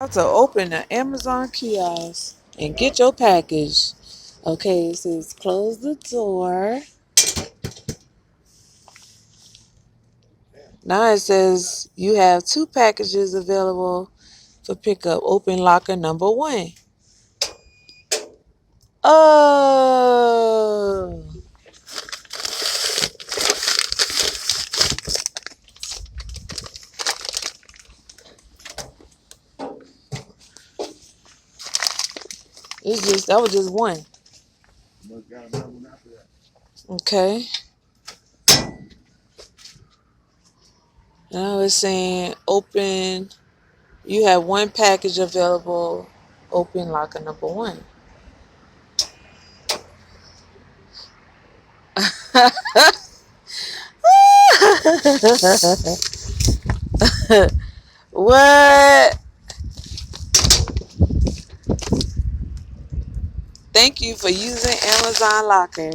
How to open the Amazon kiosk and get your package. Okay, it says close the door. Now it says you have 2 packages available for pickup. Open locker number 1. Oh, that was just one. Okay. Now it's saying open. You have 1 package available. Open locker number 1. What? Thank you for using Amazon Locker.